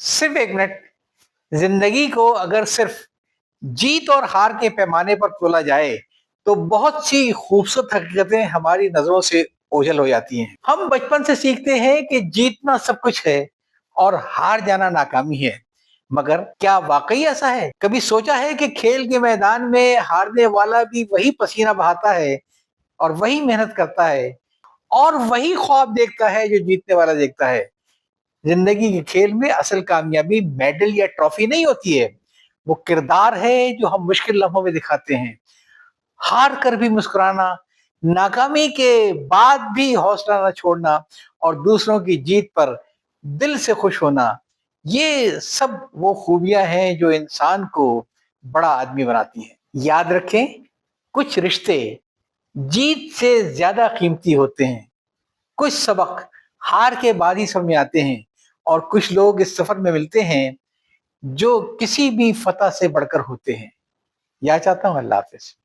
सिर्फ एक मिनट। जिंदगी को अगर सिर्फ जीत और हार के पैमाने पर तोला जाए तो बहुत सी खूबसूरत हकीकतें हमारी नजरों से ओझल हो जाती हैं। हम बचपन से सीखते हैं कि जीतना सब कुछ है और हार जाना नाकामी है। मगर क्या वाकई ऐसा है? कभी सोचा है कि खेल के मैदान में हारने वाला भी वही पसीना बहाता है और वही मेहनत करता है और वही ख्वाब देखता है जो जीतने वाला देखता है। जिंदगी के खेल में असल कामयाबी मेडल या ट्रॉफी नहीं होती है, वो किरदार है जो हम मुश्किल लम्हों में दिखाते हैं। हार कर भी मुस्कुराना, नाकामी के बाद भी हौसला न छोड़ना और दूसरों की जीत पर दिल से खुश होना, ये सब वो खूबियां हैं जो इंसान को बड़ा आदमी बनाती हैं। याद रखें, कुछ रिश्ते जीत से ज्यादा कीमती होते हैं, कुछ सबक हार के बाद ही समझ में आते हैं और कुछ लोग इस सफर में मिलते हैं जो किसी भी फतह से बढ़कर होते हैं। यह चाहता हूं। अल्लाह हाफिज।